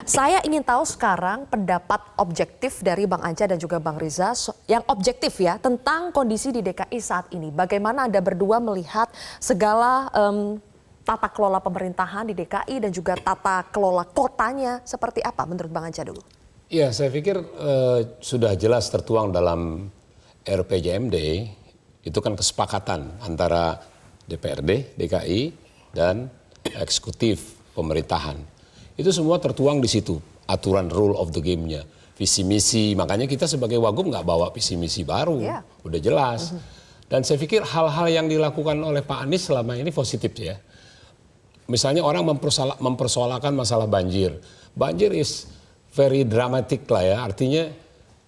Saya ingin tahu sekarang pendapat objektif dari Bang Anca dan juga Bang Riza yang objektif ya tentang kondisi di DKI saat ini. Bagaimana Anda berdua melihat segala tata kelola pemerintahan di DKI dan juga tata kelola kotanya seperti apa menurut Bang Anca dulu? Ya, saya pikir sudah jelas tertuang dalam RPJMD, itu kan kesepakatan antara DPRD, DKI, dan eksekutif pemerintahan. Itu semua tertuang di situ, aturan rule of the game-nya, visi misi. Makanya kita sebagai Wagub nggak bawa visi misi baru, udah jelas. Dan saya pikir hal-hal yang dilakukan oleh Pak Anies selama ini positif ya. Misalnya orang mempersoalkan masalah banjir. Banjir is very dramatic lah ya, artinya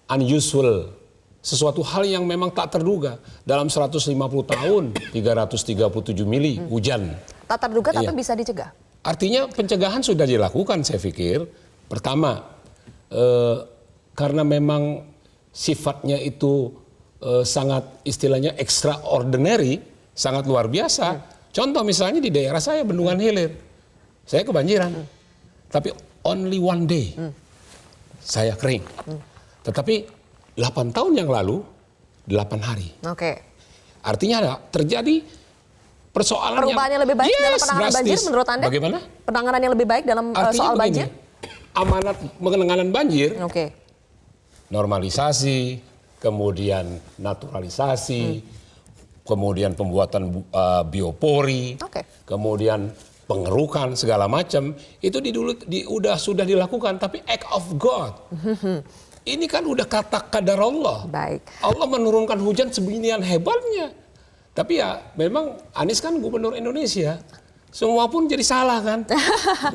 unusual. Sesuatu hal yang memang tak terduga. Dalam 150 tahun, 337 mili hujan. Tak terduga tapi bisa dicegah? Artinya pencegahan sudah dilakukan saya pikir. Pertama, karena memang sifatnya itu sangat istilahnya extraordinary, sangat luar biasa. Contoh misalnya di daerah saya Bendungan Hilir, saya kebanjiran. Tapi only one day saya kering. Tetapi 8 tahun yang lalu, 8 hari. Oke. Artinya ada terjadi persoalan perubahan yang lebih baik dalam penanganan banjir menurut Anda? Bagaimana? Penanganan yang lebih baik dalam soal banjir? Amanat penanganan banjir, Oke. normalisasi, kemudian naturalisasi, kemudian pembuatan biopori, kemudian pengerukan segala macam, itu sudah dilakukan, tapi act of God. Ini kan udah kata kadar Allah. Baik. Allah menurunkan hujan sebeginian hebatnya. Tapi ya memang Anies kan gubernur Indonesia. Semua pun jadi salah kan.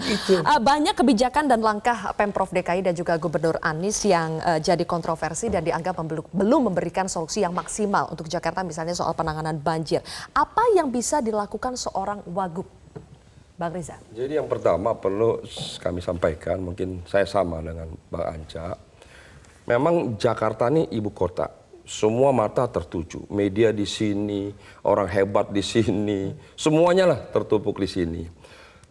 Gitu. Banyak kebijakan dan langkah Pemprov DKI dan juga Gubernur Anies yang jadi kontroversi dan dianggap belum memberikan solusi yang maksimal untuk Jakarta, misalnya soal penanganan banjir. Apa yang bisa dilakukan seorang Wagub? Bang Riza. Jadi yang pertama perlu kami sampaikan, mungkin saya sama dengan Bang Anca. Memang Jakarta ini ibu kota. Semua mata tertuju, media di sini, orang hebat di sini, semuanya lah tertumpuk di sini.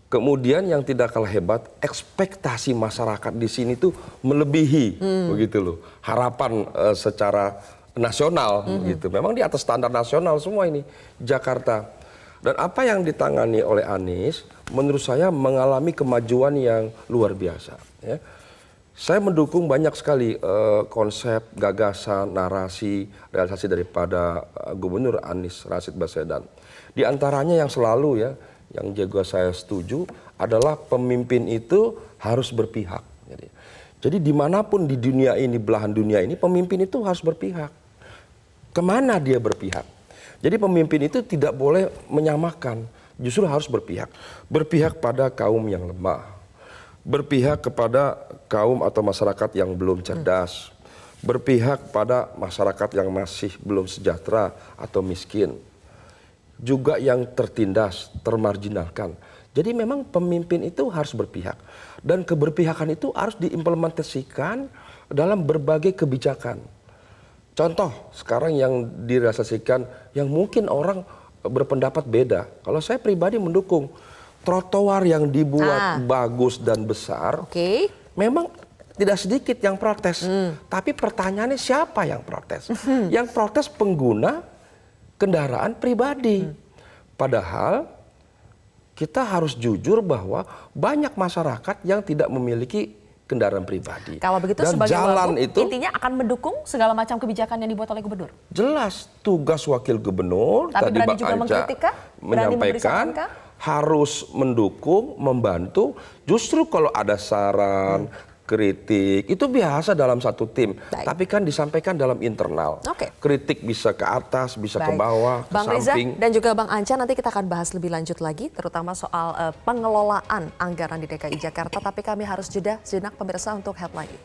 Kemudian yang tidak kalah hebat, ekspektasi masyarakat di sini tuh melebihi, begitu loh. Harapan secara nasional, gitu. Memang di atas standar nasional semua ini Jakarta. Dan apa yang ditangani oleh Anies, menurut saya mengalami kemajuan yang luar biasa. Ya. Saya mendukung banyak sekali konsep, gagasan, narasi, realisasi daripada Gubernur Anies Rashid Baswedan. Di antaranya yang selalu ya, yang juga saya setuju adalah pemimpin itu harus berpihak. Jadi dimanapun di dunia ini, belahan dunia ini, pemimpin itu harus berpihak. Kemana dia berpihak? Jadi pemimpin itu tidak boleh menyamakan, justru harus berpihak. Berpihak pada kaum yang lemah. Berpihak kepada kaum atau masyarakat yang belum cerdas, berpihak pada masyarakat yang masih belum sejahtera atau miskin, juga yang tertindas, termarginalkan. Jadi memang pemimpin itu harus berpihak, dan keberpihakan itu harus diimplementasikan dalam berbagai kebijakan. Contoh sekarang yang direalisasikan yang mungkin orang berpendapat beda, kalau saya pribadi mendukung. Trotoar yang dibuat bagus dan besar, memang tidak sedikit yang protes. Tapi pertanyaannya siapa yang protes? Yang protes pengguna kendaraan pribadi. Padahal kita harus jujur bahwa banyak masyarakat yang tidak memiliki kendaraan pribadi. Kalau begitu dan sebagai jalan Wagub, itu intinya akan mendukung segala macam kebijakan yang dibuat oleh Gubernur? Jelas tugas wakil gubernur, tapi tadi berani Bang juga Anca mengkritik kah? menyampaikan harus mendukung, membantu. Justru kalau ada saran, kritik, itu biasa dalam satu tim. Tapi kan disampaikan dalam internal. Kritik bisa ke atas, bisa ke bawah, ke Bang samping. Riza dan juga Bang Anca, nanti kita akan bahas lebih lanjut lagi, terutama soal pengelolaan anggaran di DKI Jakarta. Tapi kami harus jeda sejenak pemirsa untuk Headline News.